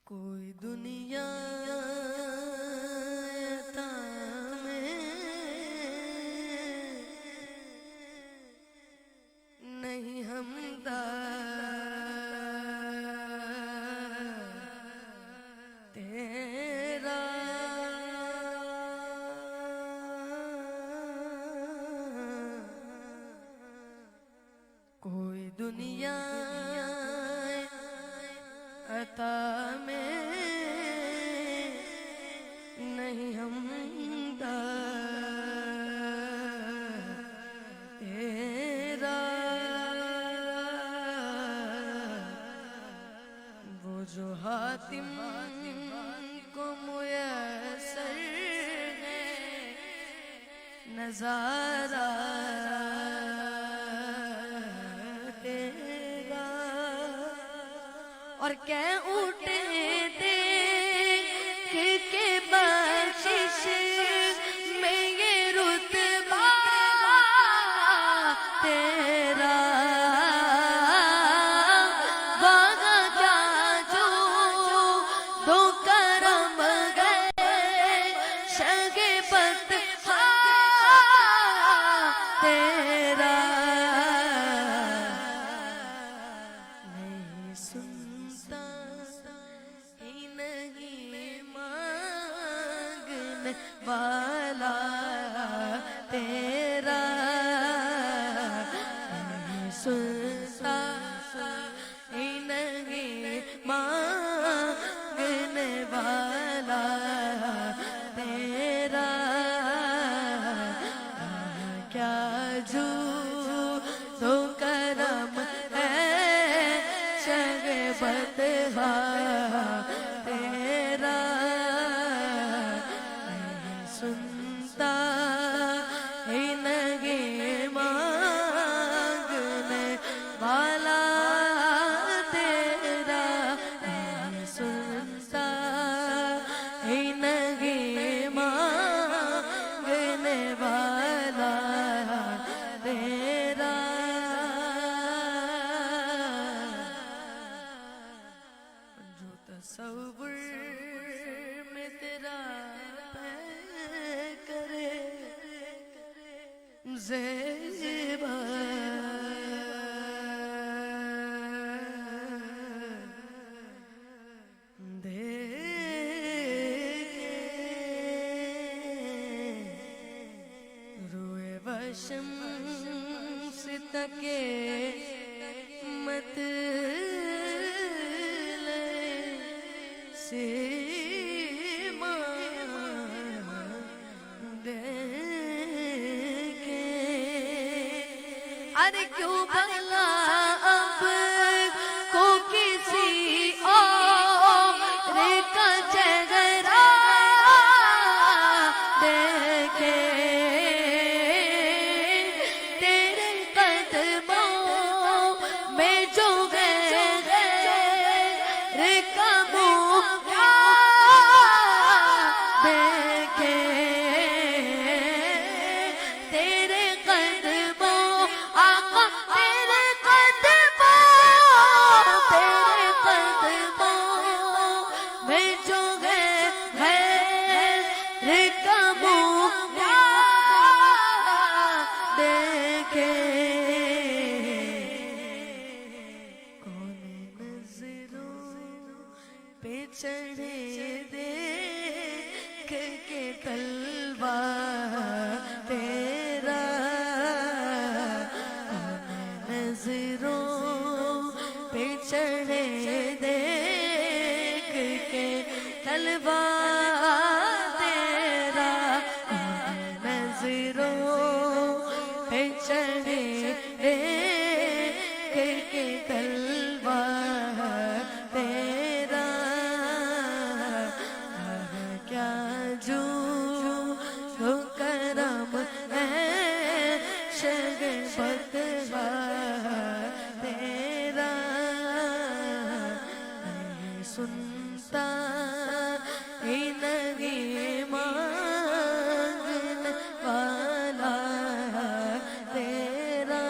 کوئی دنیا عطا میں نہیں ہمدار تیرا، کوئی دنیا عطا میں نہیں ہمدار تیرا، وہ جو حاتم کو میسر ہے نظارہ تیرا، اور کہ اٹھے دیکھ کے بخشش میں یہ رتبہ تیرا، وہاں کیا جو دو کرم گئے شگفت تیرا، نہیں سنتا ہی نہیں مانگنے والا تیرا، نہیں سنتا ہی نہیں مانگنے والا تیرا، کیا جو تو کرم ہے شگفت تیرا، نہیں سنتا ہی نہیں مانگنے والا تیرا، نہیں سنتا ہی نہیں مانگنے والا تیرا، جو تصور میں تیرا پہ کرے زیبا، روئے وشم سے تکے مت سیما دیکھے، ارے کیوں بھلا اب کو کسی اور کا چہرہ دیکھے، تیرے قدموں میں جو غیر کا دیکھے، تیرے قدموں آقا تیرے قدموں میں جو غیر کا دیکھے، کون نظروں پہ چڑھے دیکھ کے تلوار تیرا، کون نظروں پہ چڑھے دیکھ کے تلوار تیرا، کون نظروں پہ چڑھے دیکھ کے تلوار تیرا، کیا جو تو کرم ہے شگفت تیرا، نہیں سنتا ہی نہیں مانگنے والا تیرا،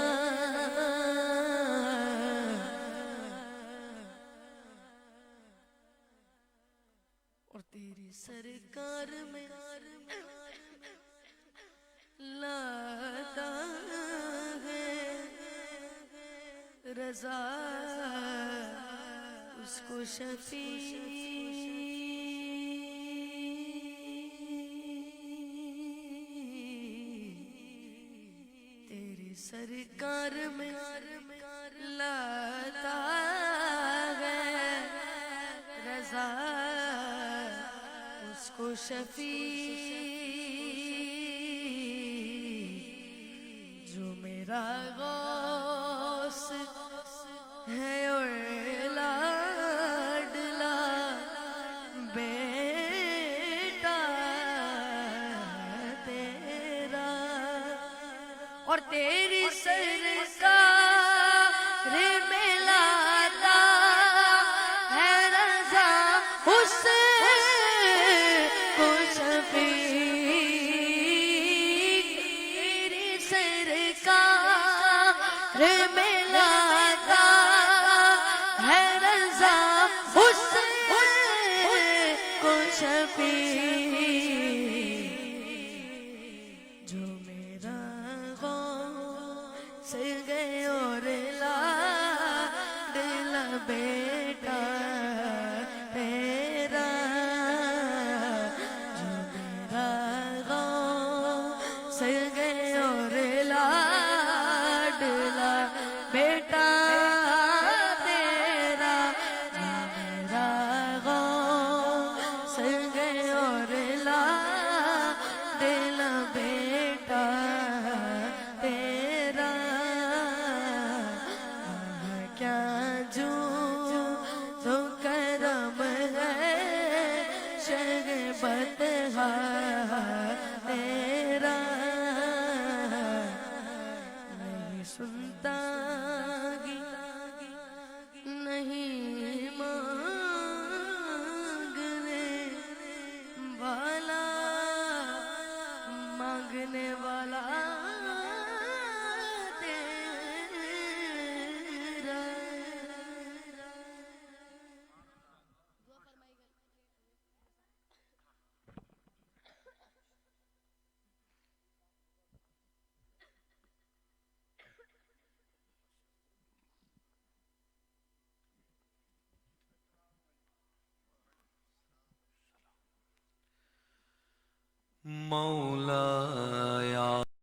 اور تیری سرکار میں لاتا ہے رضا اس کو شفیع تیری سرکار میں لاتا ہے رضا اس کو شفیع جو میرا غوث ہے اور لاڈلا بیٹا تیرا اور تیری سرکار میں لاتا ہے رضا اس کو شفیع تیری سرکار میں لاتا ہے رضا اس کو شفیع جو میرا غوث گئے اور لاڈلا بیٹا تیرا جو میرا غوث گئے اور لاڈلا بیٹا تیرا جو میرا غوث گئے اور لاڈلا بیٹا تیرا کیا جو تو کرم ہے شربت تیرا نہیں سنتا گی نہیں مانگنے والا مانگنے والا تیرا مولا